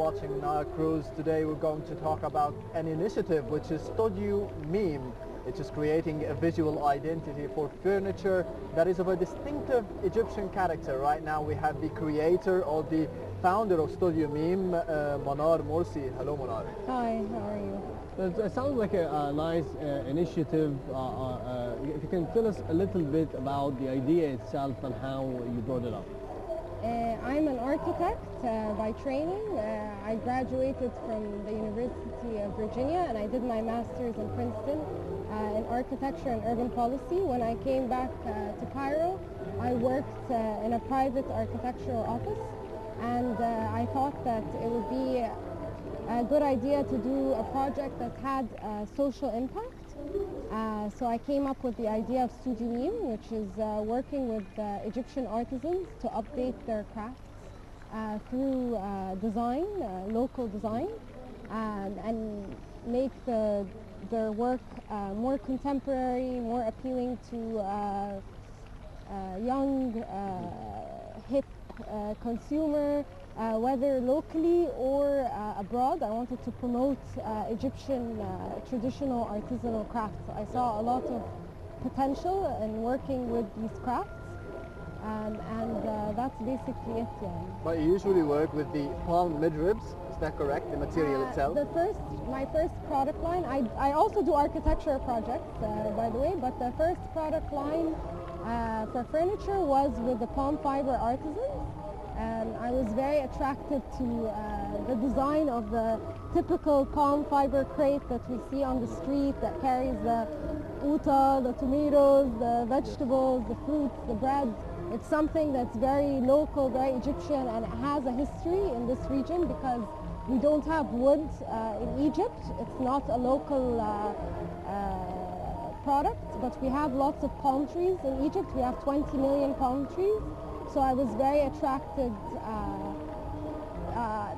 Watching Nile Cruise. Today we're going to talk about an initiative which is Studio Meme. It is creating a visual identity for furniture that is of a distinctive Egyptian character. Right now we have the creator or the founder of Studio Meme, Manar Moursi. Hello Manar. Hi, how are you? It sounds like a nice initiative. If you can tell us a little bit about the idea itself and how you brought it up. I'm an architect by training. I graduated from the University of Virginia and I did my master's in Princeton in architecture and urban policy. When I came back to Cairo, I worked in a private architectural office, and I thought that it would be a good idea to do a project that had a social impact. So I came up with the idea of Studio Meme, which is working with Egyptian artisans to update their crafts through design, local design, and make their work more contemporary, more appealing to young, hip consumer, whether locally or abroad. I wanted to promote Egyptian traditional artisanal crafts. I saw a lot of potential in working with these crafts, and that's basically it. Yeah. But you usually work with the palm midribs, is that correct, the material itself? My first product line, I also do architecture projects, by the way, but the first product line for furniture was with the palm fiber artisans. And I was very attracted to the design of the typical palm fiber crate that we see on the street that carries the uta, the tomatoes, the vegetables, the fruits, the bread. It's something that's very local, very Egyptian, and it has a history in this region because we don't have wood in Egypt. It's not a local product, but we have lots of palm trees in Egypt. We have 20 million palm trees. So I was very attracted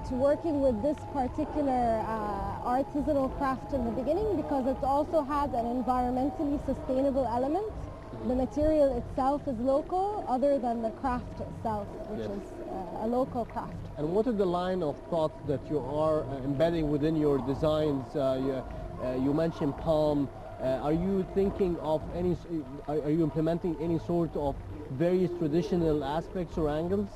to working with this particular artisanal craft in the beginning because it also had an environmentally sustainable element. The material itself is local, other than the craft itself, which is a local craft. And what is the line of thought that you are embedding within your designs? You mentioned palm. Are you thinking of any? Are you implementing any sort of various traditional aspects or angles?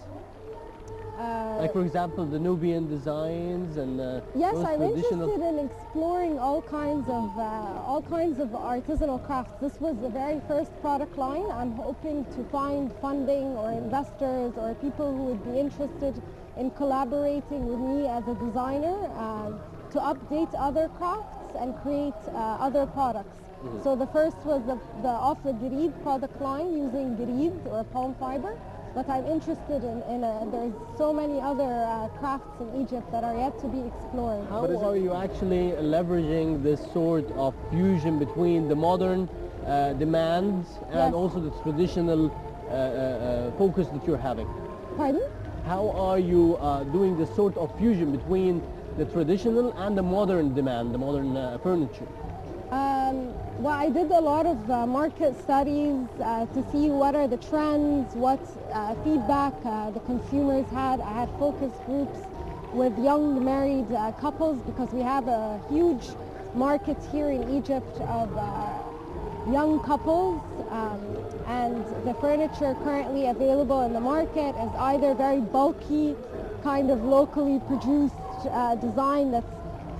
Like for example, the Nubian designs and yes, those I'm traditional... interested in exploring all kinds of artisanal crafts. This was the very first product line. I'm hoping to find funding or investors or people who would be interested in collaborating with me as a designer to update other crafts and create other products. Mm-hmm. So the first was the off the Gereed product line using Gereed or palm fiber. But I'm interested in there's so many other crafts in Egypt that are yet to be explored. How are you actually leveraging this sort of fusion between the modern demands and also the traditional focus that you're having? Pardon? How are you doing this sort of fusion between the traditional and the modern demand, the modern furniture? Well, I did a lot of market studies to see what are the trends, what feedback the consumers had. I had focus groups with young married couples because we have a huge market here in Egypt of young couples, and the furniture currently available in the market is either very bulky, kind of locally produced design that's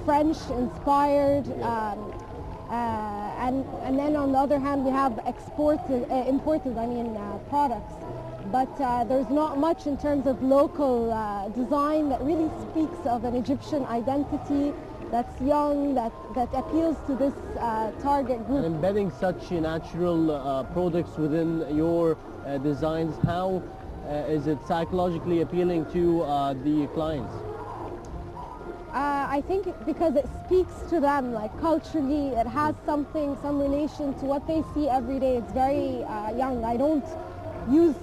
French inspired, and then on the other hand we have imported products. But there's not much in terms of local design that really speaks of an Egyptian identity that's young, that appeals to this target group. And embedding such natural products within your designs, how is it psychologically appealing to the clients? I think because it speaks to them, like culturally, it has some relation to what they see every day. It's very young. I don't use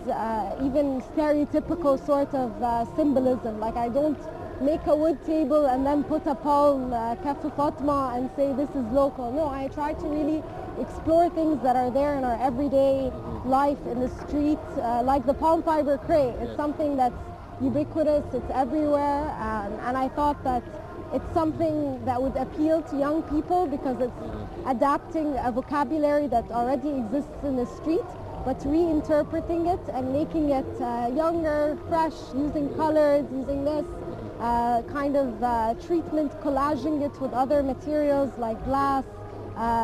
even stereotypical sort of symbolism. Like I don't make a wood table and then put a palm Cafe Fatma and say this is local. No, I try to really explore things that are there in our everyday life in the street, like the palm fiber crate. It's something that's ubiquitous, it's everywhere, and I thought that it's something that would appeal to young people because it's adapting a vocabulary that already exists in the street, but reinterpreting it and making it younger, fresh, using colors, using this kind of treatment, collaging it with other materials like glass,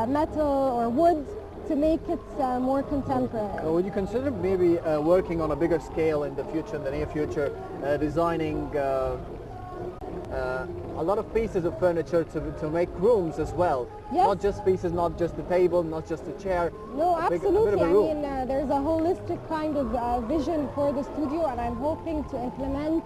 metal or wood to make it more contemporary. Would you consider maybe working on a bigger scale in the future, in the near future, designing a lot of pieces of furniture to make rooms as well? Yes. Not just pieces, not just the table, not just the chair. No, absolutely. I room. mean, there's a holistic kind of vision for the studio, and I'm hoping to implement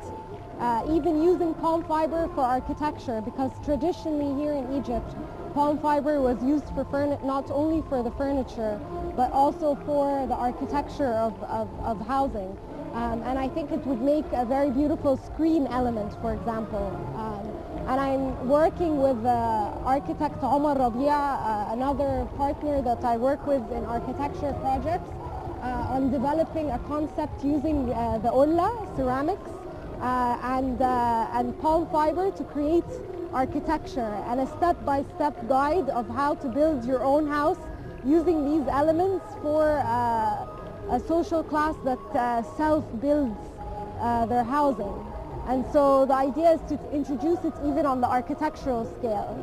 even using palm fiber for architecture, because traditionally here in Egypt, palm fiber was used for not only for the furniture, but also for the architecture of housing. And I think it would make a very beautiful screen element, for example. And I'm working with architect Omar Rabia, another partner that I work with in architecture projects, on developing a concept using the olla, ceramics, and palm fiber to create architecture, and a step-by-step guide of how to build your own house using these elements for a social class that self-builds their housing. And so the idea is to introduce it even on the architectural scale.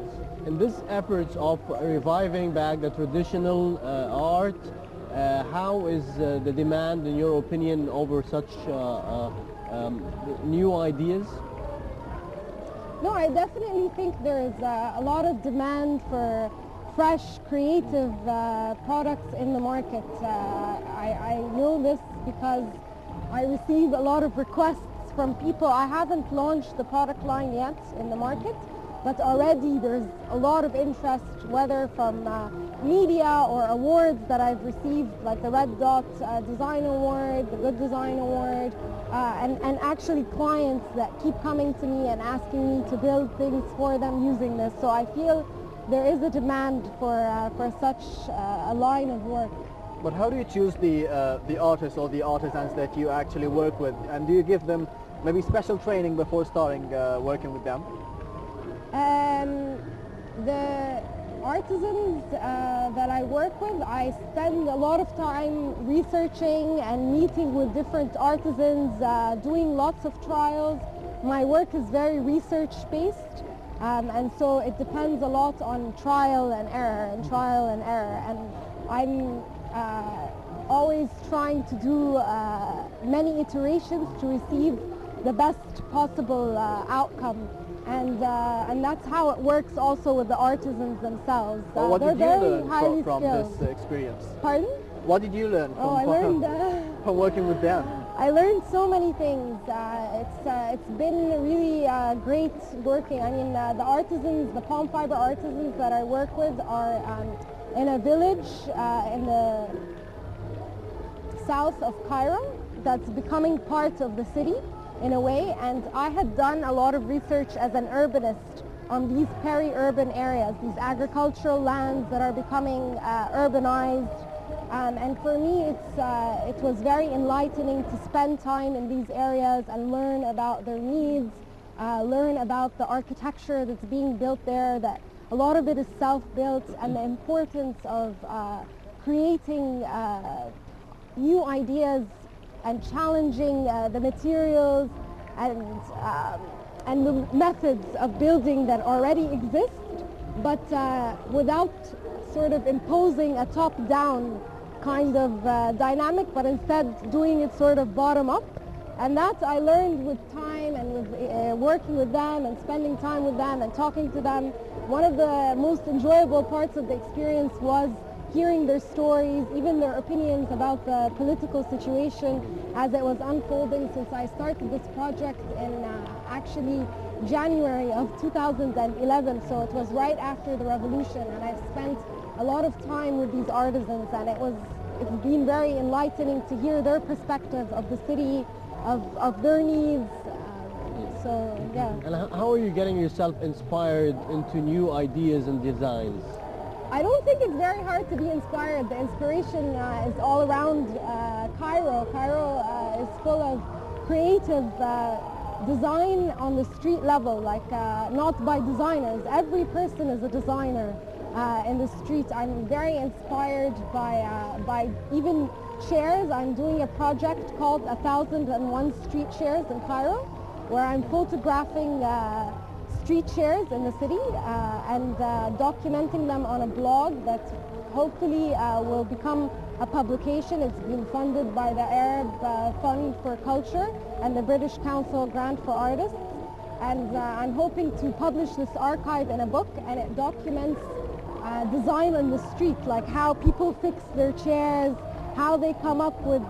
In this efforts of reviving back the traditional art, how is the demand, in your opinion, over such new ideas? No, I definitely think there is a lot of demand for fresh, creative products in the market. I know this because I receive a lot of requests from people. I haven't launched the product line yet in the market, but already there's a lot of interest, whether from media or awards that I've received, like the Red Dot Design Award, the Good Design Award, and actually clients that keep coming to me and asking me to build things for them using this. So I feel there is a demand for such a line of work. But how do you choose the artists or the artisans that you actually work with? And do you give them maybe special training before starting working with them? The artisans that I work with, I spend a lot of time researching and meeting with different artisans, doing lots of trials. My work is very research-based, and so it depends a lot on trial and error, and I'm always trying to do many iterations to receive the best possible outcome. And that's how it works also with the artisans themselves. Well, what they're did you very learn highly from skilled. this experience? Pardon? What did you learn from, I learned, from working with them? I learned so many things. It's been really great working. I mean, the artisans, the palm fiber artisans that I work with are in a village in the south of Cairo that's becoming part of the city in a way, and I had done a lot of research as an urbanist on these peri-urban areas, these agricultural lands that are becoming urbanized, and for me it was very enlightening to spend time in these areas and learn about their needs, learn about the architecture that's being built there, that a lot of it is self-built, and the importance of creating new ideas and challenging the materials and the methods of building that already exist, but without sort of imposing a top-down kind of dynamic, but instead doing it sort of bottom-up. And that I learned with time and with working with them and spending time with them and talking to them. One of the most enjoyable parts of the experience was hearing their stories, even their opinions about the political situation as it was unfolding, since I started this project in actually January of 2011, so it was right after the revolution, and I've spent a lot of time with these artisans, and it's been very enlightening to hear their perspective of the city, of their needs. So yeah. And how are you getting yourself inspired into new ideas and designs? I don't think it's very hard to be inspired. The inspiration is all around Cairo. Cairo is full of creative design on the street level, like not by designers. Every person is a designer in the street. I'm very inspired by even chairs. I'm doing a project called 1001 Street Chairs in Cairo, where I'm photographing street chairs in the city and documenting them on a blog that hopefully will become a publication. It's been funded by the Arab Fund for Culture and the British Council Grant for Artists. And I'm hoping to publish this archive in a book, and it documents design on the street, like how people fix their chairs, how they come up with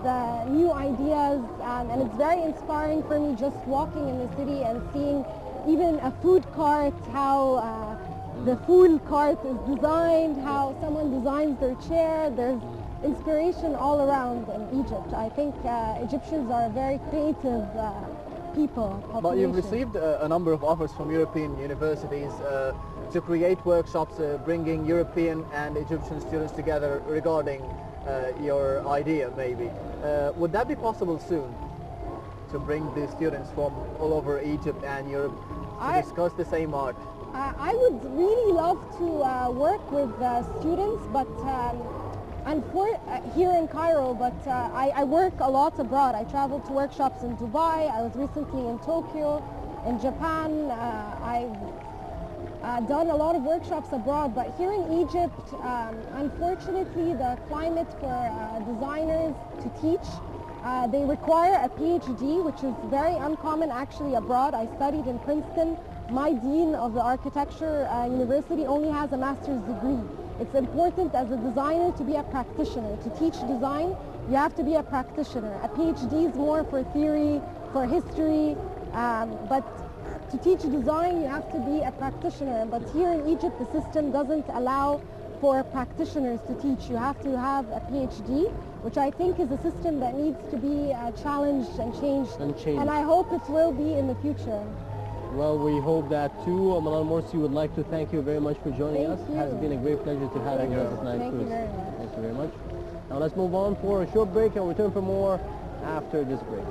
new ideas, and it's very inspiring for me just walking in the city and seeing even a food cart, how the food cart is designed, how someone designs their chair. There's inspiration all around in Egypt. I think Egyptians are a very creative people. But you've received a number of offers from European universities to create workshops bringing European and Egyptian students together regarding your idea, maybe. Would that be possible soon, to bring the students from all over Egypt and Europe to discuss the same art? I would really love to work with students, but here in Cairo, but I work a lot abroad. I travel to workshops in Dubai. I was recently in Tokyo, in Japan. I've done a lot of workshops abroad, but here in Egypt, unfortunately, the climate for designers to teach, they require a PhD, which is very uncommon actually abroad. I studied in Princeton. My dean of the architecture university only has a master's degree. It's important as a designer to be a practitioner. To teach design, you have to be a practitioner. A PhD is more for theory, for history, but to teach design, you have to be a practitioner. But here in Egypt, the system doesn't allow for practitioners to teach. You have to have a PhD, which I think is a system that needs to be challenged and changed. And I hope it will be in the future. Well, we hope that too. Manar Moursi would like to thank you very much for joining us. It has been a great pleasure to have you here at Nile. Thank you very much. Thank you very much. Now let's move on for a short break and return for more after this break.